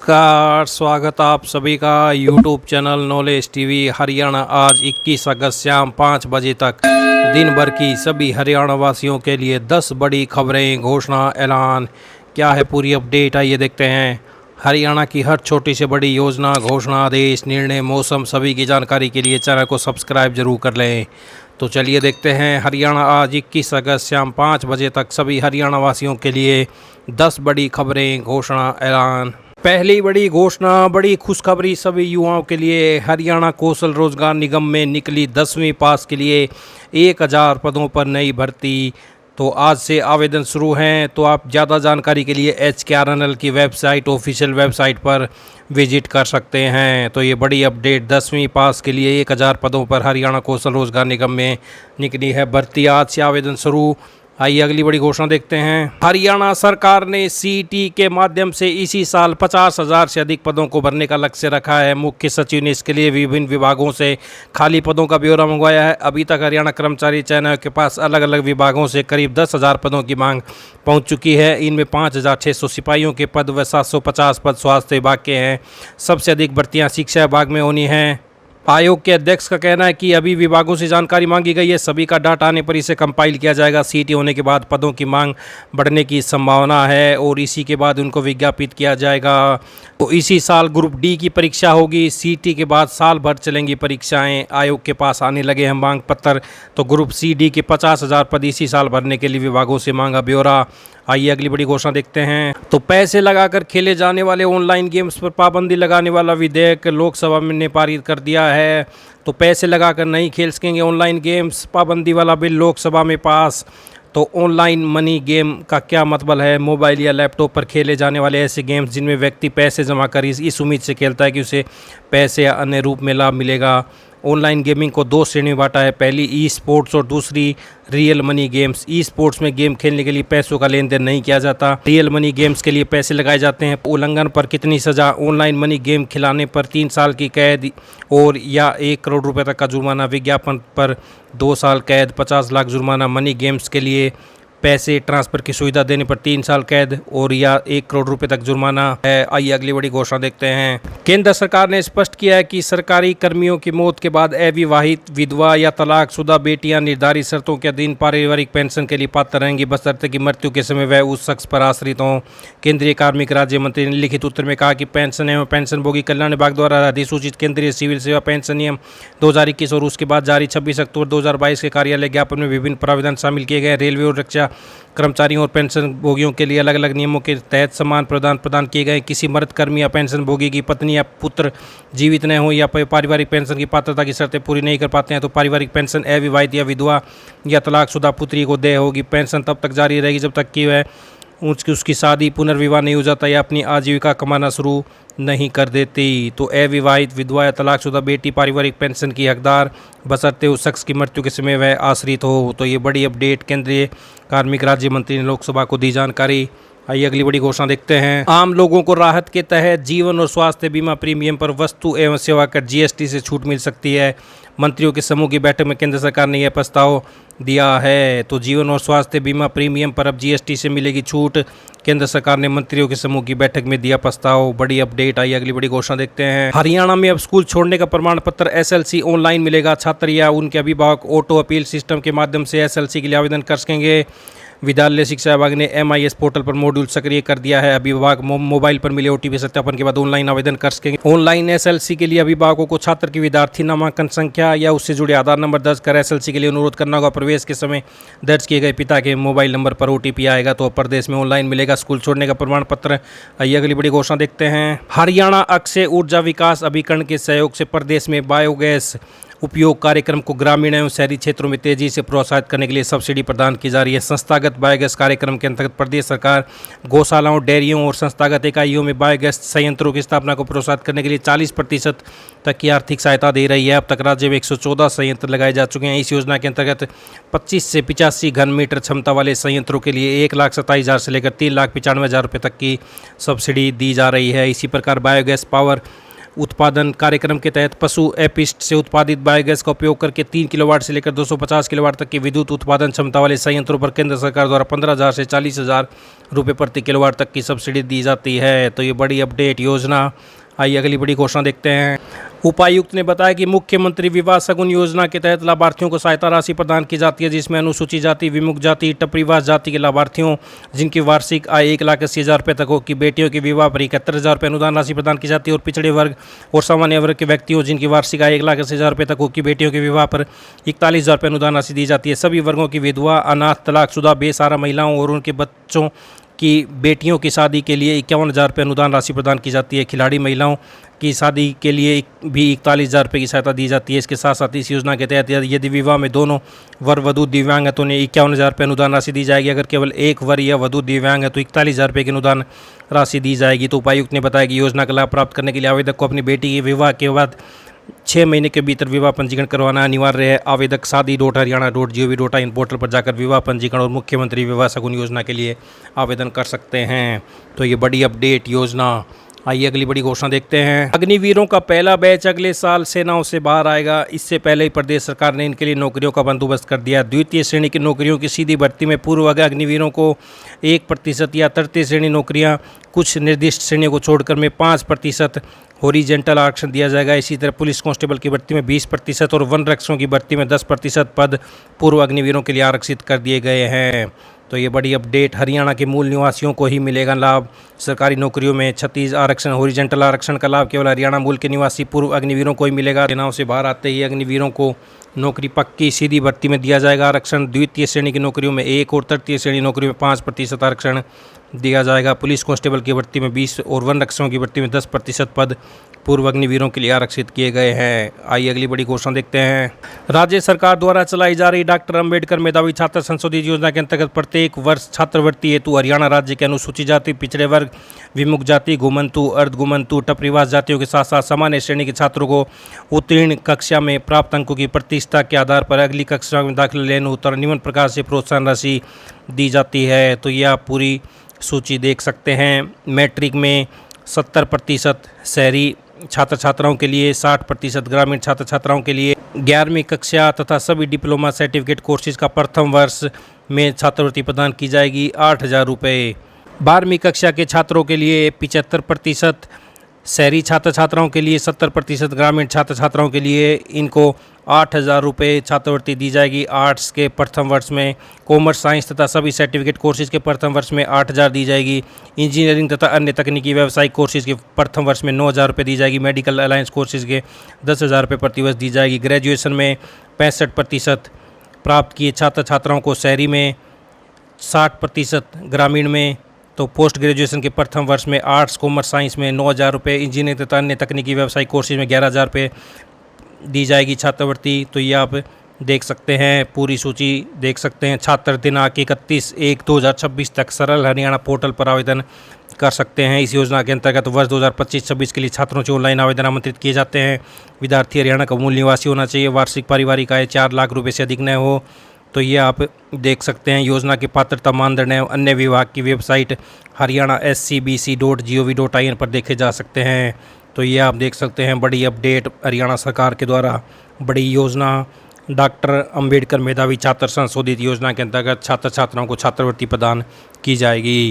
नमस्कार, स्वागत आप सभी का YouTube channel knowledge TV Haryana. आज 21 अगस्त शाम 5 बजे तक दिन भर की सभी हरियाणा वासियों के लिए 10 बड़ी खबरें, घोषणा, ऐलान। क्या है पूरी अपडेट, आइए देखते हैं। हरियाणा की हर छोटी से बड़ी योजना, घोषणा, आदेश, निर्णय, मौसम सभी की जानकारी के लिए चैनल को सब्सक्राइब जरूर कर लें। तो चलिए देखते हैं। हरियाणा आज 21 अगस्त शाम 5 बजे तक सभी हरियाणा वासियों के लिए 10 बड़ी खबरें, घोषणा, ऐलान। पहली बड़ी घोषणा, बड़ी खुशखबरी सभी युवाओं के लिए। हरियाणा कौशल रोजगार निगम में निकली 10वीं पास के लिए 1000 पदों पर नई भर्ती। तो आज से आवेदन शुरू हैं। तो आप ज़्यादा जानकारी के लिए HKRNL की वेबसाइट, ऑफिशियल वेबसाइट पर विजिट कर सकते हैं। तो ये बड़ी अपडेट, 10वीं पास के लिए 1000 पदों पर हरियाणा कौशल रोजगार निगम में निकली है भर्ती। आज से आवेदन शुरू। आइए अगली बड़ी घोषणा देखते हैं। हरियाणा सरकार ने CET के माध्यम से इसी साल 50,000 से अधिक पदों को भरने का लक्ष्य रखा है। मुख्य सचिव ने इसके लिए विभिन्न विभागों से खाली पदों का ब्यौरा मंगवाया है। अभी तक हरियाणा कर्मचारी चयन के पास अलग अलग विभागों से करीब 10,000 पदों की मांग पहुंच चुकी है। इनमें 5,600 सिपाहियों के पद व 750 पद स्वास्थ्य विभाग के हैं। सबसे अधिक भर्तियाँ शिक्षा विभाग में होनी हैं। आयोग के अध्यक्ष का कहना है कि अभी विभागों से जानकारी मांगी गई है, सभी का डाटा आने पर इसे कंपाइल किया जाएगा। CET होने के बाद पदों की मांग बढ़ने की संभावना है और इसी के बाद उनको विज्ञापित किया जाएगा। तो इसी साल ग्रुप D की परीक्षा होगी। CET के बाद साल भर चलेंगी परीक्षाएं। आयोग के पास आने लगे हैं मांग पत्र। तो ग्रुप C D के 50,000 पद इसी साल भरने के लिए विभागों से मांगा ब्यौरा। आइए अगली बड़ी घोषणा देखते हैं। तो पैसे लगाकर खेले जाने वाले ऑनलाइन गेम्स पर पाबंदी लगाने वाला विधेयक लोकसभा में ने पारित कर दिया है। तो पैसे लगाकर नहीं खेल सकेंगे ऑनलाइन गेम्स, पाबंदी वाला बिल लोकसभा में पास। तो ऑनलाइन मनी गेम का क्या मतलब है? मोबाइल या लैपटॉप पर खेले जाने वाले ऐसे गेम्स जिनमें व्यक्ति पैसे जमा कर इस उम्मीद से खेलता है कि उसे पैसे या अन्य रूप में लाभ मिलेगा। ऑनलाइन गेमिंग को 2 श्रेणी में बांटा है। पहली E-स्पोर्ट्स और दूसरी रियल मनी गेम्स। E-स्पोर्ट्स में गेम खेलने के लिए पैसों का लेन देन नहीं किया जाता। रियल मनी गेम्स के लिए पैसे लगाए जाते हैं। उल्लंघन पर कितनी सजा? ऑनलाइन मनी गेम खिलाने पर 3 साल की कैद और या 1 करोड़ रुपए तक का जुर्माना। विज्ञापन पर 2 साल कैद, 50 लाख जुर्माना। मनी गेम्स के लिए पैसे ट्रांसफ़र की सुविधा देने पर 3 साल कैद और या 1 करोड़ रुपए तक जुर्माना है। आइए अगली बड़ी घोषणा देखते हैं। केंद्र सरकार ने स्पष्ट किया है कि सरकारी कर्मियों की मौत के बाद अविवाहित, विधवा या तलाकशुदा बेटियां निर्धारित शर्तों के अधीन पारिवारिक पेंशन के लिए पात्र रहेंगी, बशर्ते कि मृत्यु के समय वह उस शख्स पर आश्रित हों। केंद्रीय कार्मिक राज्य मंत्री ने लिखित उत्तर में कहा कि पेंशन एवं पेंशनभोगी कल्याण विभाग द्वारा अधिसूचित केंद्रीय सिविल सेवा पेंशन नियम 2021 और उसके बाद जारी 26 अक्टूबर 2022 के कार्यालय ज्ञापन में विभिन्न प्रावधान शामिल किए गए। रेलवे और रक्षा कर्मचारियों और पेंशन भोगियों के लिए अलग अलग नियमों के तहत समान प्रदान किए गए। किसी मृत कर्मी या पेंशन भोगी की पत्नी या पुत्र जीवित न हो या पारिवारिक पेंशन की पात्रता की शर्तें पूरी नहीं कर पाते हैं तो पारिवारिक पेंशन अविवाहित या विधवा या तलाकशुदा पुत्री को देय होगी। पेंशन तब तक जारी रहेगी जब तक कि वह उसकी शादी, पुनर्विवाह नहीं हो जाता या अपनी आजीविका कमाना शुरू नहीं कर देती। तो अविवाहित, विधवा या तलाकशुदा बेटी पारिवारिक पेंशन की हकदार, बशर्ते उस शख्स की मृत्यु के समय वह आश्रित हो। तो ये बड़ी अपडेट केंद्रीय कार्मिक राज्य मंत्री ने लोकसभा को दी जानकारी। आइए अगली बड़ी घोषणा देखते हैं। आम लोगों को राहत के तहत जीवन और स्वास्थ्य बीमा प्रीमियम पर वस्तु एवं सेवा कर GST से छूट मिल सकती है। मंत्रियों के समूह की बैठक में केंद्र सरकार ने यह प्रस्ताव दिया है। तो जीवन और स्वास्थ्य बीमा प्रीमियम पर अब GST से मिलेगी छूट। केंद्र सरकार ने मंत्रियों के समूह की बैठक में दिया प्रस्ताव। बड़ी अपडेट। आई अगली बड़ी घोषणा देखते हैं। हरियाणा में अब स्कूल छोड़ने का प्रमाण पत्र SLC ऑनलाइन मिलेगा। छात्र या उनके अभिभावक ऑटो अपील सिस्टम के माध्यम से SLC के लिए आवेदन कर सकेंगे। विद्यालय शिक्षा विभाग ने MIS पोर्टल पर मॉड्यूल सक्रिय कर दिया है। अभिभावक मोबाइल पर मिले OTP सत्यापन के बाद ऑनलाइन आवेदन कर सकेंगे। ऑनलाइन SLC के लिए अभिभावकों को छात्र की विद्यार्थी नामांकन संख्या या उससे जुड़े आधार नंबर दर्ज कर SLC के लिए अनुरोध करना होगा। प्रवेश के समय दर्ज किए गए पिता के मोबाइल नंबर पर OTP आएगा। तो प्रदेश में ऑनलाइन मिलेगा स्कूल छोड़ने का प्रमाण पत्र। आइए अगली बड़ी घोषणा देखते हैं। हरियाणा अक्षय ऊर्जा विकास अभिकरण के सहयोग से प्रदेश में बायोगैस उपयोग कार्यक्रम को ग्रामीण एवं शहरी क्षेत्रों में तेजी से प्रोत्साहित करने के लिए सब्सिडी प्रदान की जा रही है। संस्थागत बायोगैस कार्यक्रम के अंतर्गत प्रदेश सरकार गौशालाओं, डेयरियों और संस्थागत इकाइयों में बायोगैस संयंत्रों की स्थापना को प्रोत्साहित करने के लिए 40% तक की आर्थिक सहायता दे रही है। अब तक राज्य में 114 संयंत्र लगाए जा चुके हैं। इस योजना के अंतर्गत 25 से 85 घन मीटर क्षमता वाले संयंत्रों के लिए 1,27,000 से लेकर 3,95,000 रुपये तक की सब्सिडी दी जा रही है। इसी प्रकार बायोगैस पावर उत्पादन कार्यक्रम के तहत पशु एपिस्ट से उत्पादित बायोगैस का उपयोग करके 3 किलोवाट से लेकर 250 किलोवाट तक की विद्युत उत्पादन क्षमता वाले संयंत्रों पर केंद्र सरकार द्वारा 15,000 से 40,000 रुपये प्रति किलोवाट तक की सब्सिडी दी जाती है। तो ये बड़ी अपडेट योजना। आइए अगली बड़ी घोषणा देखते हैं। उपायुक्त ने बताया कि मुख्यमंत्री विवाह शगुन योजना के तहत लाभार्थियों को सहायता राशि प्रदान की जाती है, जिसमें अनुसूचित जाति, विमुक्त जाति, टपरीवास जाति के लाभार्थियों जिनकी वार्षिक आय 1,80,000 रुपये तक हो की बेटियों के विवाह पर 71,000 रुपये अनुदान राशि प्रदान की जाती है और पिछड़े वर्ग और सामान्य वर्ग के व्यक्तियों जिनकी वार्षिक आय 1,80,000 रुपये तक हो की बेटियों के विवाह पर 41,000 रुपये अनुदान राशि दी जाती है। सभी वर्गों की विधवा, अनाथ, तलाकशुदा, बेसहारा महिलाओं और उनके बच्चों की बेटियों की शादी के लिए 51,000 रुपये अनुदान राशि प्रदान की जाती है। खिलाड़ी महिलाओं की शादी के लिए भी 41,000 रुपये की सहायता दी जाती है। इसके साथ साथ इस योजना के तहत यदि विवाह में दोनों वर वधु दिव्यांग है तो उन्हें 51,000 रुपये अनुदान राशि दी जाएगी। अगर केवल एक वर या वधु दिव्यांग है तो 41,000 रुपये की अनुदान राशि दी जाएगी। तो उपायुक्त ने बताया कि योजना का लाभ प्राप्त करने के लिए आवेदक को अपनी बेटी के विवाह के बाद 6 महीने के भीतर विवाह पंजीकरण करवाना अनिवार्य है। आवेदक शादी.haryana.gov.in पोर्टल पर जाकर विवाह पंजीकरण और मुख्यमंत्री विवाह शगुन योजना के लिए आवेदन कर सकते हैं। तो ये बड़ी अपडेट योजना। आइए अगली बड़ी घोषणा देखते हैं। अग्निवीरों का पहला बैच अगले साल सेनाओं से बाहर आएगा। इससे पहले ही प्रदेश सरकार ने इनके लिए नौकरियों का बंदोबस्त कर दिया। द्वितीय श्रेणी की नौकरियों की सीधी भर्ती में पूर्व अग्निवीरों को 1% या तृतीय श्रेणी नौकरियां कुछ निर्दिष्ट श्रेणियों को छोड़कर में 5% हॉरिजेंटल आरक्षण दिया जाएगा। इसी तरह पुलिस कांस्टेबल की भर्ती में 20% और वन रक्षकों की भर्ती में 10% पद पूर्व अग्निवीरों के लिए आरक्षित कर दिए गए हैं। तो ये बड़ी अपडेट। हरियाणा के मूल निवासियों को ही मिलेगा लाभ। सरकारी नौकरियों में 36 आरक्षण, हॉरिजेंटल आरक्षण का लाभ केवल हरियाणा मूल के निवासी पूर्व अग्निवीरों को ही मिलेगा। सेनाओं से बाहर आते ही अग्निवीरों को नौकरी पक्की सीधी भर्ती में दिया जाएगा आरक्षण। द्वितीय श्रेणी की नौकरियों में 1 और तृतीय श्रेणी नौकरियों में 5% आरक्षण दिया जाएगा। पुलिस कांस्टेबल की भर्ती में 20 और वन रक्षकों की भर्ती में 10% पद पूर्व अग्निवीरों के लिए आरक्षित किए गए हैं। आइए अगली बड़ी घोषणा देखते हैं। राज्य सरकार द्वारा चलाई जा रही डॉक्टर अंबेडकर मेधावी छात्र संशोधित योजना के अंतर्गत प्रत्येक वर्ष छात्रवृत्ति हेतु हरियाणा राज्य के अनुसूचित जाति, पिछड़े वर्ग, विमुक्त जाति, घुमंतु, अर्धघुमंतु, टपरीवास जातियों के साथ साथ सामान्य श्रेणी के छात्रों को उत्तीर्ण कक्षा में प्राप्त अंकों की प्रतिशतता के आधार पर अगली कक्षा में दाखिला लेने उत्तर निम्न प्रकार से प्रोत्साहन राशि दी जाती है। तो यह आप पूरी सूची देख सकते हैं। मैट्रिक में 70% शहरी छात्र छात्राओं के लिए, 60% ग्रामीण छात्र छात्राओं के लिए, 11वीं कक्षा तथा सभी डिप्लोमा सर्टिफिकेट कोर्सेज का प्रथम वर्ष में छात्रवृत्ति प्रदान की जाएगी 8,000 रुपये। 12वीं कक्षा के छात्रों के लिए 75%, शहरी छात्र छात्राओं के लिए 70%, ग्रामीण छात्र छात्राओं के लिए इनको 8,000 रुपये छात्रवृत्ति दी जाएगी आर्ट्स के प्रथम वर्ष में। कॉमर्स, साइंस तथा सभी सर्टिफिकेट कोर्सेज के प्रथम वर्ष में 8,000 दी जाएगी। इंजीनियरिंग तथा अन्य तकनीकी व्यावसायिक कोर्सेज के प्रथम वर्ष में 9,000 रुपये दी जाएगी। मेडिकल अलायंस कोर्सेज के 10,000 रुपये प्रतिवर्ष दी जाएगी। ग्रेजुएशन में 65% प्राप्त किए छात्र छात्राओं को शहरी में, 60% ग्रामीण में। तो पोस्ट ग्रेजुएशन के प्रथम वर्ष में आर्ट्स, कॉमर्स, साइंस में 9,000 रुपये, इंजीनियरिंग तथा अन्य तकनीकी व्यावसायिक कोर्सेज में 11,000 रुपये दी जाएगी छात्रवृत्ति। तो ये आप देख सकते हैं, पूरी सूची देख सकते हैं। छात्र दिनांक 31/1/2026 तक सरल हरियाणा पोर्टल पर आवेदन कर सकते हैं। इस योजना के अंतर्गत वर्ष 2025-26 के लिए छात्रों से ऑनलाइन आवेदन आमंत्रित किए जाते हैं। विद्यार्थी हरियाणा का मूल निवासी होना चाहिए। वार्षिक पारिवारिक आय 4 लाख रुपये से अधिक न हो। तो ये आप देख सकते हैं। योजना के पात्रता मानदंड एवं अन्य विभाग की वेबसाइट हरियाणा scbc.gov.in पर देखे जा सकते हैं। तो ये आप देख सकते हैं, बड़ी अपडेट हरियाणा सरकार के द्वारा बड़ी योजना डॉक्टर अंबेडकर मेधावी छात्र संशोधित योजना के अंतर्गत छात्र छात्राओं को छात्रवृत्ति प्रदान की जाएगी।